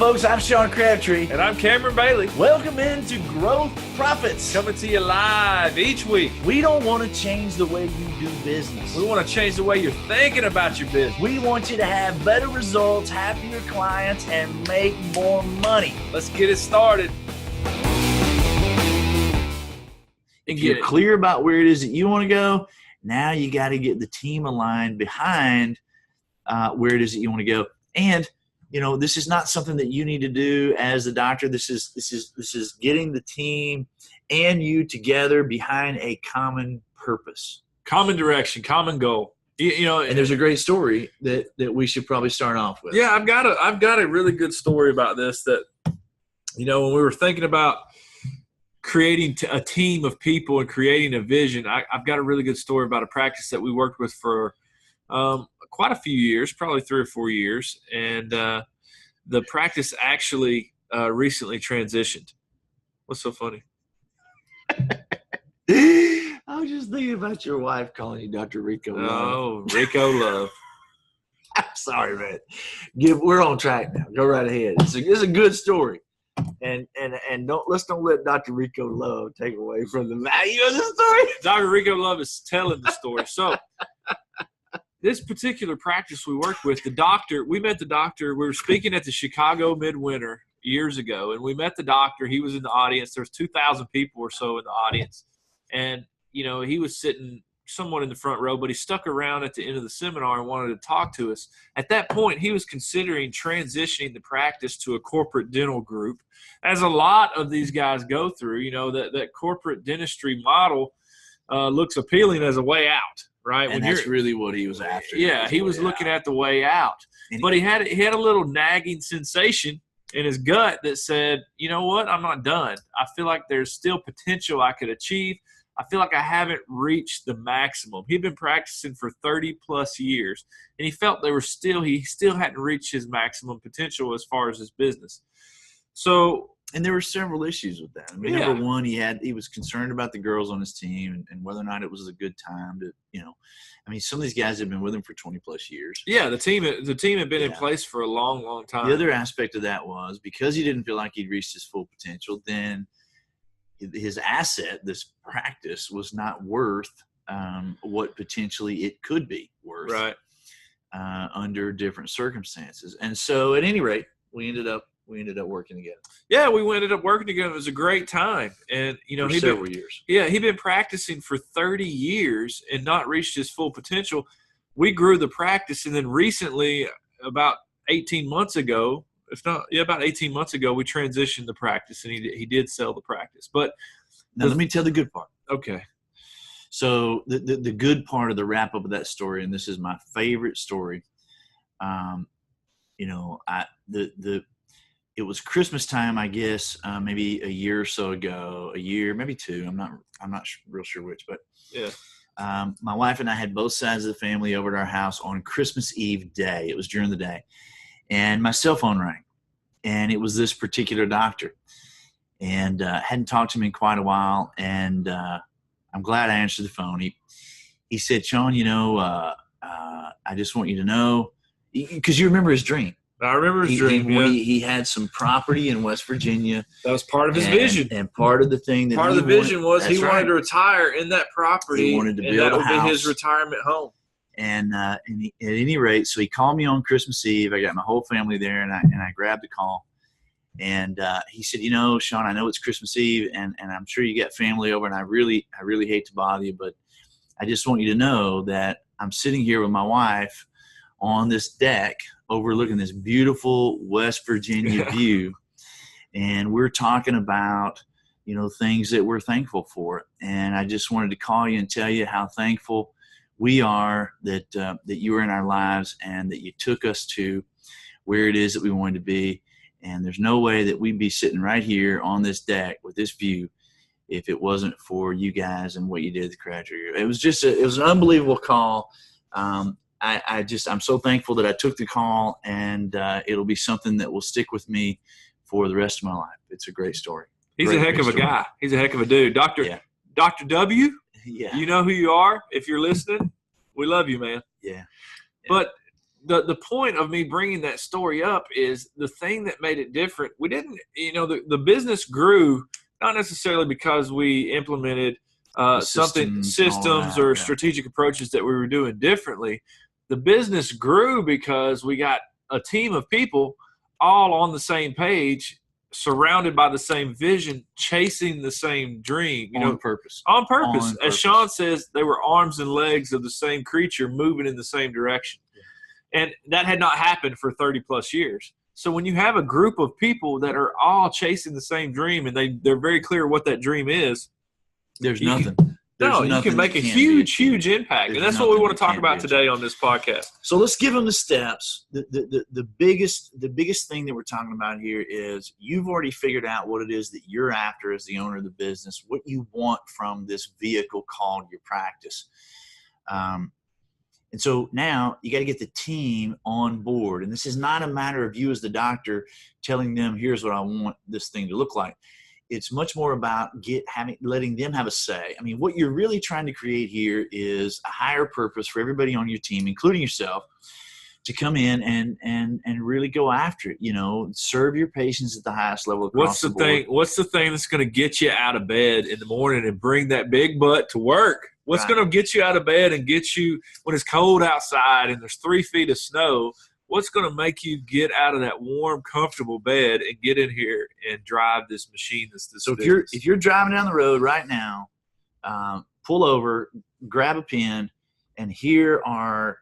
folks. I'm Sean Crabtree. And I'm Cameron Bailey. Welcome into Growth Profits. Coming to you live each week. We don't want to change the way you do business. We want to change the way you're thinking about your business. We want you to have better results, happier clients, and make more money. Let's get it started. If you're clear about where it is that you want to go, now you got to get the team aligned behind where it is that you want to go. And you know, this is not something that you need to do as the doctor. This is getting the team and you together behind a common purpose, common direction, common goal. You know, and there's a great story that we should probably start off with. Yeah, I've got a really good story about this. That, you know, when we were thinking about creating a team of people and creating a vision, I've got a really good story about a practice that we worked with for quite a few years, probably 3 or 4 years, and the practice actually recently transitioned. What's so funny? I was just thinking about your wife calling you Dr. Rico Love. Oh, Rico Love. I'm sorry, man. We're on track now. Go right ahead. It's a good story, and let's don't let Dr. Rico Love take away from the value of the story. Dr. Rico Love is telling the story. So, this particular practice we worked with, we met the doctor. We were speaking at the Chicago Midwinter years ago, and we met the doctor. He was in the audience. There was 2,000 people or so in the audience. And, you know, he was sitting somewhat in the front row, but he stuck around at the end of the seminar and wanted to talk to us. At that point, he was considering transitioning the practice to a corporate dental group, as a lot of these guys go through. You know, that corporate dentistry model looks appealing as a way out. Right, and that's really what he was after. Yeah, he was looking at the way out, but he had a little nagging sensation in his gut that said, you know what, I'm not done. I feel like there's still potential I could achieve. I feel like I haven't reached the maximum. He'd been practicing for 30 plus years, and he felt he still hadn't reached his maximum potential as far as his business. So. And there were several issues with that. I mean, number one, he was concerned about the girls on his team and whether or not it was a good time to, you know, I mean, some of these guys have been with him for 20 plus years. Yeah, the team had been in place for a long, long time. The other aspect of that was because he didn't feel like he'd reached his full potential, then his asset, this practice, was not worth what potentially it could be worth, right, under different circumstances. And so, at any rate, we ended up working together. Yeah, we ended up working together. It was a great time. And, you know, several years. Yeah, he'd been practicing for 30 years and not reached his full potential. We grew the practice, and then recently, about 18 months ago, we transitioned the practice, and he did sell the practice. But now let me tell the good part. Okay. So the good part of the wrap-up of that story, and this is my favorite story, you know, it was Christmas time, I guess, maybe a year or so ago, maybe 2. I'm not real sure which, but yeah. My wife and I had both sides of the family over at our house on Christmas Eve day. It was during the day, and my cell phone rang, and it was this particular doctor, and hadn't talked to him in quite a while, and I'm glad I answered the phone. He said, Sean, you know, I just want you to know, because you remember his dream. I remember his dream. He had some property in West Virginia. That was part of his vision. And part of the thing that part of the vision was he wanted to retire in that property. He wanted to build a house. That would be his retirement home. And at any rate, so he called me on Christmas Eve. I got my whole family there, and I grabbed the call. And he said, you know, Sean, I know it's Christmas Eve, and I'm sure you got family over, and I really hate to bother you, but I just want you to know that I'm sitting here with my wife on this deck overlooking this beautiful West Virginia view. And we're talking about, you know, things that we're thankful for. And I just wanted to call you and tell you how thankful we are that you were in our lives and that you took us to where it is that we wanted to be. And there's no way that we'd be sitting right here on this deck with this view if it wasn't for you guys and what you did at the Crabtree Group. It was an unbelievable call. I'm so thankful that I took the call, and it'll be something that will stick with me for the rest of my life. It's a great story. He's a heck of a guy. He's a heck of a dude. Dr. W, yeah. You know who you are. If you're listening, we love you, man. Yeah. But the point of me bringing that story up is the thing that made it different. We didn't, the business grew not necessarily because we implemented systems or strategic approaches that we were doing differently. The business grew because we got a team of people all on the same page, surrounded by the same vision, chasing the same dream. On purpose. As Sean says, they were arms and legs of the same creature moving in the same direction. And that had not happened for 30 plus years. So when you have a group of people that are all chasing the same dream and they're very clear what that dream is, you can make a huge impact. And that's what we want to talk about today on this podcast. So let's give them the steps. The biggest thing that we're talking about here is you've already figured out what it is that you're after as the owner of the business, what you want from this vehicle called your practice. And so now you got to get the team on board. And this is not a matter of you as the doctor telling them, here's what I want this thing to look like. It's much more about letting them have a say. I mean, what you're really trying to create here is a higher purpose for everybody on your team, including yourself, to come in and really go after it. Serve your patients at the highest level across the board. What's the thing that's going to get you out of bed in the morning and bring that big butt to work? What's going to get you out of bed and get you when it's cold outside and there's 3 feet of snow? What's going to make you get out of that warm, comfortable bed and get in here and drive this machine? So if you're driving down the road right now, pull over, grab a pen, and here are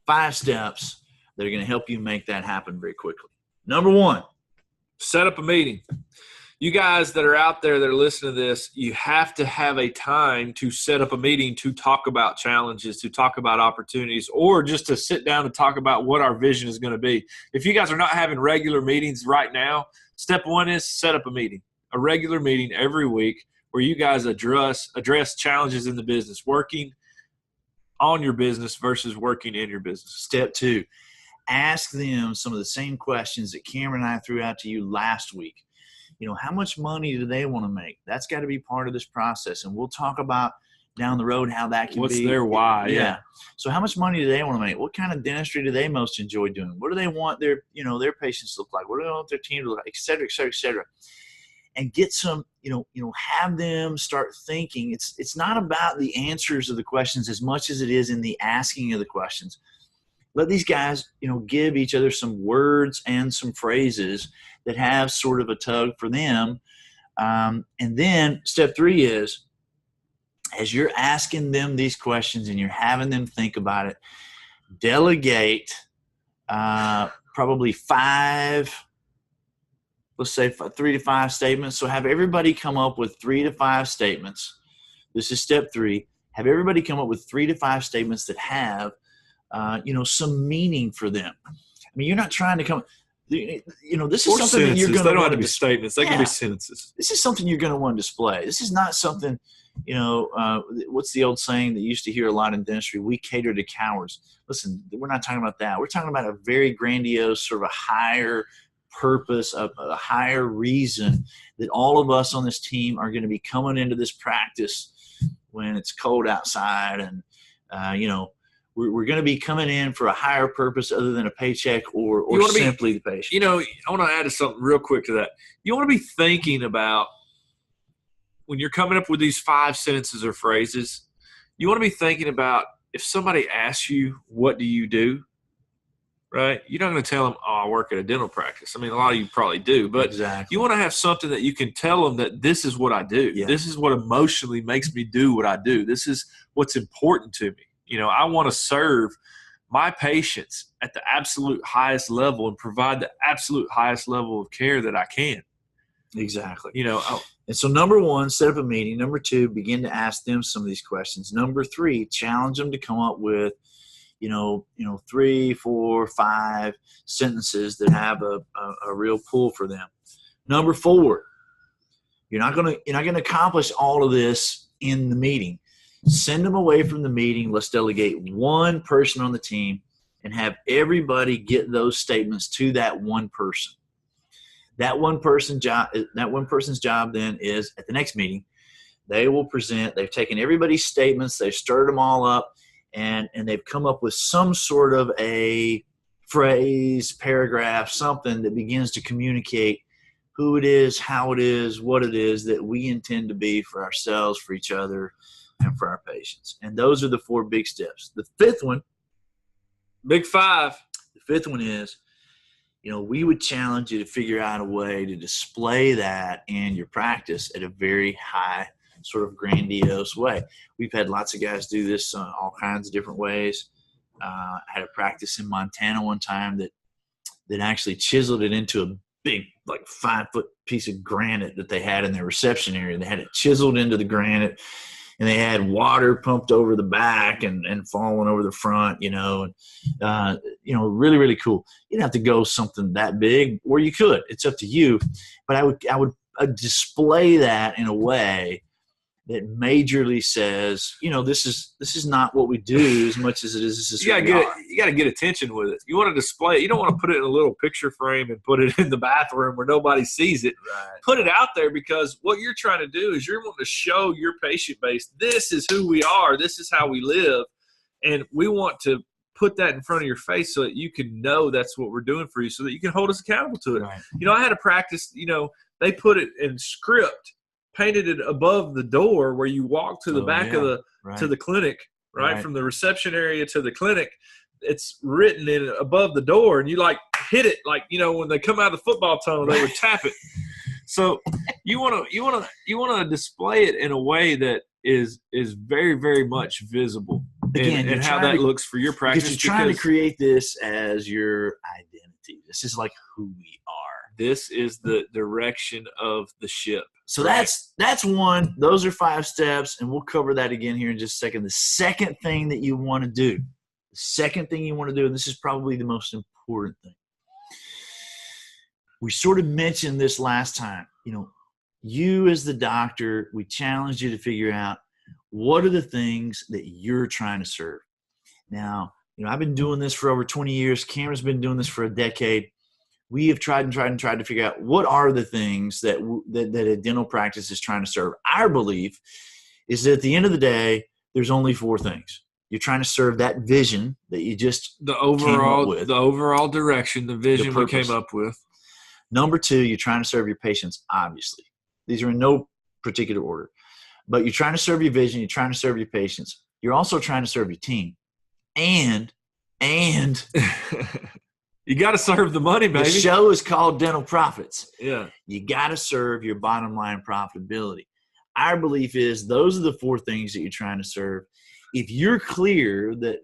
5 steps that are going to help you make that happen very quickly. Number 1, set up a meeting. You guys that are out there that are listening to this, you have to have a time to set up a meeting to talk about challenges, to talk about opportunities, or just to sit down and talk about what our vision is going to be. If you guys are not having regular meetings right now, step 1 is set up a meeting, a regular meeting every week where you guys address challenges in the business, working on your business versus working in your business. Step 2, ask them some of the same questions that Cameron and I threw out to you last week. How much money do they want to make? That's got to be part of this process. And we'll talk about down the road how that can What's be. What's their why? Yeah. So how much money do they want to make? What kind of dentistry do they most enjoy doing? What do they want their patients to look like? What do they want their team to look like? Et cetera, et cetera, et cetera. And get some, have them start thinking. It's not about the answers of the questions as much as it is in the asking of the questions. Let these guys, give each other some words and some phrases that have sort of a tug for them. And then step 3 is, as you're asking them these questions and you're having them think about it, delegate probably 5, let's say 3 to 5 statements. So have everybody come up with 3 to 5 statements. This is step 3. Have everybody come up with 3 to 5 statements that have some meaning for them. I mean, you're not trying to come, this is something that you're going to. They don't have to be statements. They can be sentences. This is something you're going to want to display. This is not something, what's the old saying that you used to hear a lot in dentistry? We cater to cowards. Listen, we're not talking about that. We're talking about a very grandiose, sort of a higher purpose, a higher reason that all of us on this team are going to be coming into this practice when it's cold outside and, we're going to be coming in for a higher purpose other than a paycheck or simply the patient. I want to add something real quick to that. You want to be thinking about when you're coming up with these 5 sentences or phrases, you want to be thinking about if somebody asks you, what do you do? Right? You're not going to tell them, I work at a dental practice. I mean, a lot of you probably do, but exactly. You want to have something that you can tell them that this is what I do. Yeah. This is what emotionally makes me do what I do. This is what's important to me. I want to serve my patients at the absolute highest level and provide the absolute highest level of care that I can. Exactly. And so number 1, set up a meeting. Number 2, begin to ask them some of these questions. Number 3, challenge them to come up with, 3, 4, 5 sentences that have a real pull for them. Number 4, you're not going to accomplish all of this in the meeting. Send them away from the meeting. Let's delegate 1 person on the team and have everybody get those statements to that 1 person. That one person's job then is at the next meeting, they will present. They've taken everybody's statements. They've stirred them all up, and they've come up with some sort of a phrase, paragraph, something that begins to communicate who it is, how it is, what it is that we intend to be for ourselves, for each other, and for our patients. And those are the 4 big steps. The 5th one, Big 5. the 5th one is, we would challenge you to figure out a way to display that in your practice at a very high, sort of grandiose way. We've had lots of guys do this all kinds of different ways. I had a practice in Montana one time that actually chiseled it into a big, like 5-foot piece of granite that they had in their reception area. They had it chiseled into the granite, and they had water pumped over the back and falling over the front, really, really cool. You don't have to go something that big, or you could. It's up to you. But I would display that in a way that majorly says, this is not what we do as much as it is. This is you got to get attention with it. You want to display it. You don't want to put it in a little picture frame and put it in the bathroom where nobody sees it. Right. Put it out there, because what you're trying to do is you're wanting to show your patient base, this is who we are. This is how we live. And we want to put that in front of your face so that you can know that's what we're doing for you, so that you can hold us accountable to it. Right. I had a practice, they put it in script, painted it above the door where you walk to the back of the to the clinic, right? From the reception area to the clinic. It's written in above the door, and you hit it when they come out of the football tunnel, they would tap it. So you want to display it in a way that is very, very much visible. Again, and how that looks for your practice. Because you're trying to create this as your identity. This is like who we are. This is the direction of the ship. So that's one. Those are 5 steps, and we'll cover that again here in just a second. The second thing that you want to do, and this is probably the most important thing. We sort of mentioned this last time. You as the doctor, we challenge you to figure out what are the things that you're trying to serve. Now, I've been doing this for over 20 years. Cameron's been doing this for a decade. We have tried to figure out what are the things that a dental practice is trying to serve. Our belief is that at the end of the day, there's only 4 things. You're trying to serve that vision that you just came up with. The overall direction, the vision we came up with. Number 2, you're trying to serve your patients, obviously. These are in no particular order. But you're trying to serve your vision. You're trying to serve your patients. You're also trying to serve your team. And you got to serve the money, baby. The show is called Dental Profits. Yeah. You got to serve your bottom line profitability. Our belief is those are the 4 things that you're trying to serve. If you're clear that,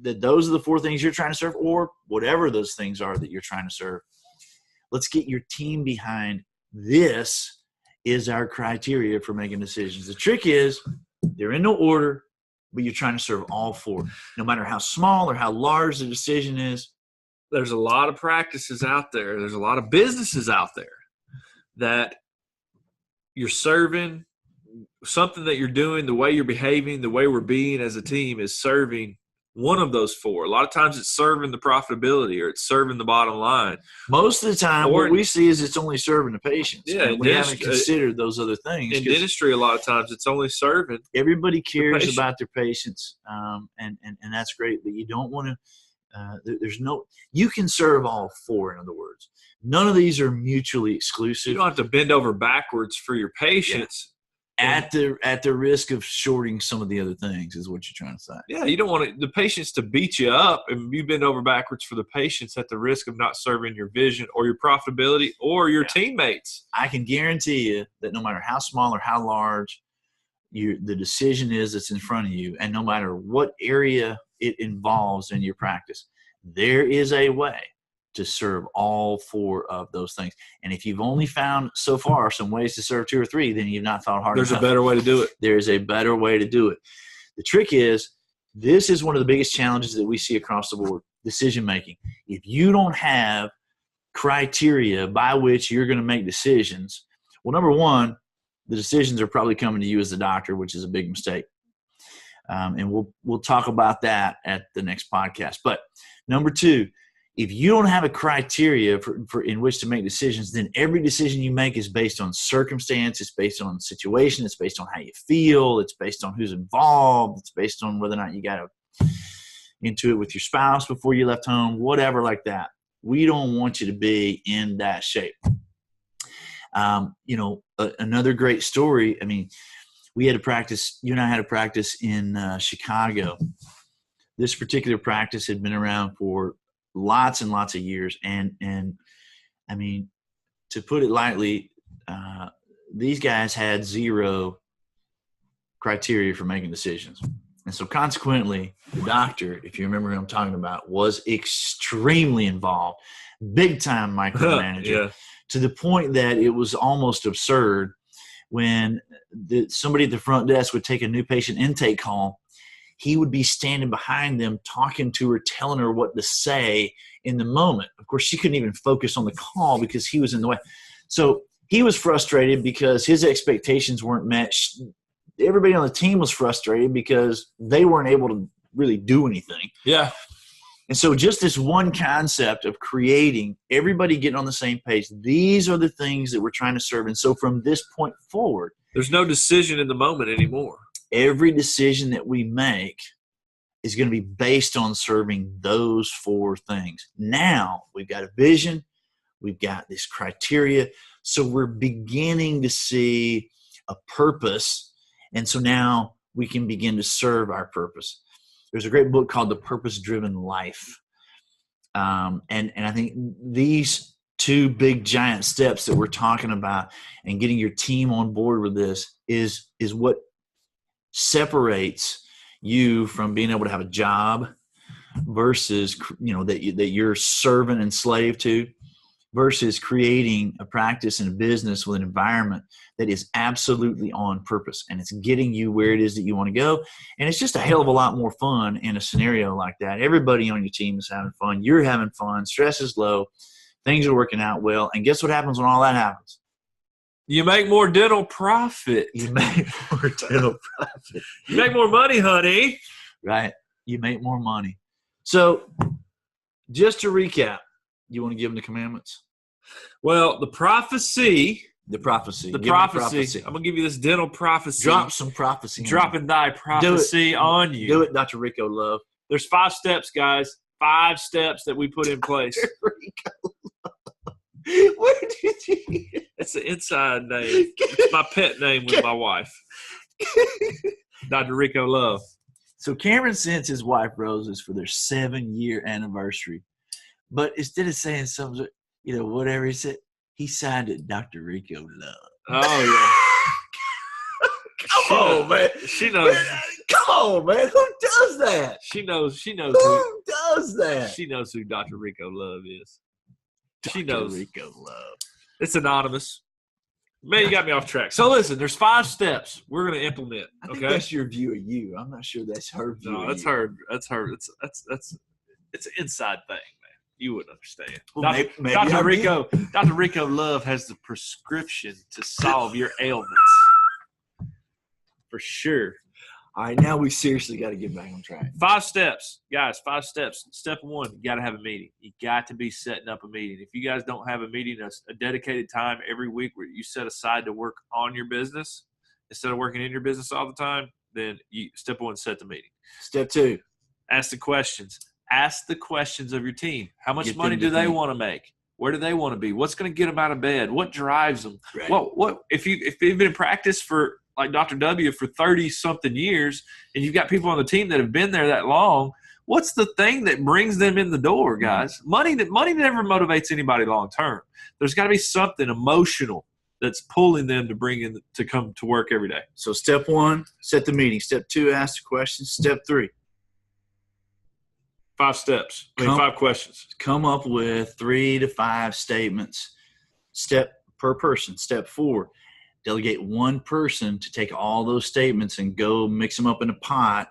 that those are the 4 things you're trying to serve, or whatever those things are that you're trying to serve, let's get your team behind this is our criteria for making decisions. The trick is they're in no order, but you're trying to serve all 4. No matter how small or how large the decision is. There's a lot of practices out there. There's a lot of businesses out there that you're serving. Something that you're doing, the way you're behaving, the way we're being as a team is serving one of those 4. A lot of times it's serving the profitability, or it's serving the bottom line. Most of the time, what we see is it's only serving the patients. Yeah, we haven't considered those other things. In dentistry, a lot of times it's only serving. Everybody cares about their patients, and that's great. But you don't want to. You can serve all 4, in other words. None of these are mutually exclusive. You don't have to bend over backwards for your patients. At the risk of shorting some of the other things is what you're trying to say. Yeah, you don't want the patients to beat you up, and you bend over backwards for the patients at the risk of not serving your vision or your profitability or your teammates. I can guarantee you that no matter how small or how large the decision is that's in front of you, and no matter what area it involves in your practice, there is a way to serve all 4 of those things. And if you've only found so far some ways to serve 2 or 3, then you've not thought hard enough. There's a better way to do it. There's a better way to do it. The trick is, this is one of the biggest challenges that we see across the board, decision making. If you don't have criteria by which you're going to make decisions, well, number 1, the decisions are probably coming to you as the doctor, which is a big mistake. And we'll talk about that at the next podcast. But number 2, if you don't have a criteria for in which to make decisions, then every decision you make is based on circumstance, it's based on situation, it's based on how you feel, it's based on who's involved, it's based on whether or not you got into it with your spouse before you left home, whatever like that. We don't want you to be in that shape. Another great story. I mean, we had a practice, you and I had a practice in Chicago. This particular practice had been around for lots and lots of years. And I mean, to put it lightly, these guys had zero criteria for making decisions. And so consequently, the doctor, if you remember who I'm talking about, was extremely involved, big time micromanager, to the point that it was almost absurd when somebody at the front desk would take a new patient intake call. He would be standing behind them, talking to her, telling her what to say in the moment. Of course, she couldn't even focus on the call because he was in the way. So he was frustrated because his expectations weren't met. Everybody on the team was frustrated because they weren't able to really do anything. Yeah. And so just this one concept of creating, everybody getting on the same page, these are the things that we're trying to serve. And so from this point forward, there's no decision in the moment anymore. Every decision that we make is going to be based on serving those four things. Now we've got a vision, we've got this criteria, so we're beginning to see a purpose, and so now we can begin to serve our purpose. There's a great book called The Purpose-Driven Life, and I think these two big giant steps that we're talking about and getting your team on board with this is what separates you from being able to have a job versus, that you're servant and slave to, versus creating a practice and a business with an environment that is absolutely on purpose and it's getting you where it is that you want to go. And it's just a hell of a lot more fun in a scenario like that. Everybody on your team is having fun. You're having fun. Stress is low. Things are working out well. And guess what happens when all that happens? You make more dental profit. You make more dental profit. You make more money, honey. Right. You make more money. So just to recap, you want to give them the commandments? Well, the prophecy. The prophecy. I'm going to give you this dental prophecy. Drop some prophecy. Dropping thy prophecy on you. Do it, Dr. Rico Love. There's 5 steps, guys. 5 steps that we put in place. Dr. Rico Love. Where did you? It's an inside name. It's my pet name with my wife, Dr. Rico Love. So Cameron sends his wife roses for their 7-year anniversary, but instead of saying something, whatever he said, he signed it Dr. Rico Love. Oh yeah. Come on, man. She knows. Come on, man. Who does that? She knows. Who does that? She knows who Dr. Rico Love is. Dr. She knows. Rico Love. It's anonymous. Man, you got me off track. So listen, there's 5 steps we're going to implement. I think okay, that's your view of you. I'm not sure that's her view. No, that's her. That's her. It's an inside thing, man. You wouldn't understand. Well, maybe Dr. Rico Love has the prescription to solve your ailments for sure. All right, now we seriously got to get back on track. 5 steps, guys. 5 steps. Step 1, you got to have a meeting. You got to be setting up a meeting. If you guys don't have a meeting, a dedicated time every week where you set aside to work on your business instead of working in your business all the time, then step 1, set the meeting. Step 2, ask the questions. Ask the questions of your team. How much money do they want to make? Where do they want to be? What's going to get them out of bed? What drives them? Right. What if you've been in practice for like Dr. W for 30-something years, and you've got people on the team that have been there that long, what's the thing that brings them in the door, guys? Money never motivates anybody long term. There's got to be something emotional that's pulling them to come to work every day. So step 1, set the meeting. Step 2, ask the questions. Step 3. 5 steps. 5 questions. Come up with 3 to 5 statements. Step per person. Step 4. Delegate one person to take all those statements and go mix them up in a pot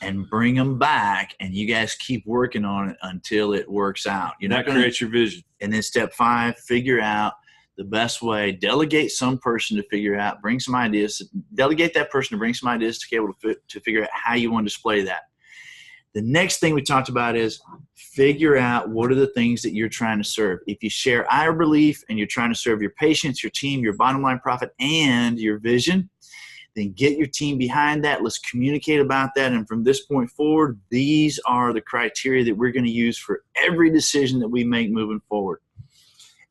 and bring them back, and you guys keep working on it until it works out. That creates your vision. And then step 5, figure out the best way. Delegate some person to figure out, bring some ideas. Delegate that person to bring some ideas to be able to figure out how you want to display that. The next thing we talked about is figure out what are the things that you're trying to serve. If you share our belief and you're trying to serve your patients, your team, your bottom line profit, and your vision, then get your team behind that. Let's communicate about that. And from this point forward, these are the criteria that we're going to use for every decision that we make moving forward.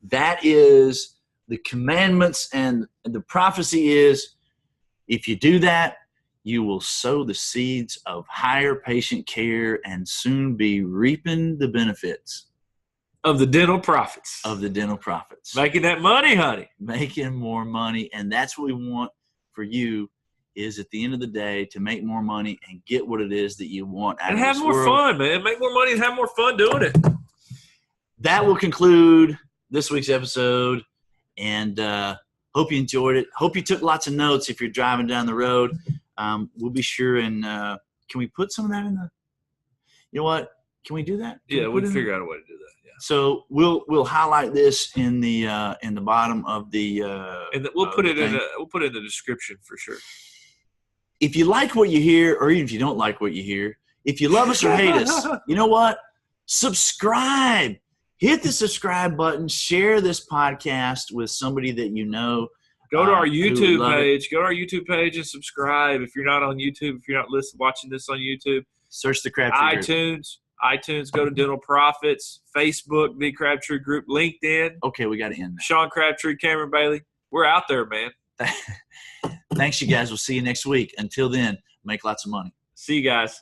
That is the commandments, and the prophecy is if you do that, you will sow the seeds of higher patient care and soon be reaping the benefits of the dental profits. Of the dental profits. Making that money, honey. Making more money. And that's what we want for you, is at the end of the day to make more money and get what it is that you want out of this world. And have more fun, man. Make more money and have more fun doing it. That will conclude this week's episode. And hope you enjoyed it. Hope you took lots of notes if you're driving down the road. We'll be sure and can we put some of that in the – you know what? Can we do that? Yeah, we can figure out a way to do that. Yeah. So we'll highlight this in the bottom of the and we'll put it in the description for sure. If you like what you hear, or even if you don't like what you hear, if you love us or hate us, you know what? Subscribe. Hit the subscribe button. Share this podcast with somebody that you know. Go to our YouTube page. Go to our YouTube page and subscribe. If you're not on YouTube, if you're not watching this on YouTube, search the Crabtree Group. iTunes, go to Dental Profits. Facebook, The Crabtree Group. LinkedIn. Okay, we got to end that. Sean Crabtree, Cameron Bailey. We're out there, man. Thanks, you guys. We'll see you next week. Until then, make lots of money. See you guys.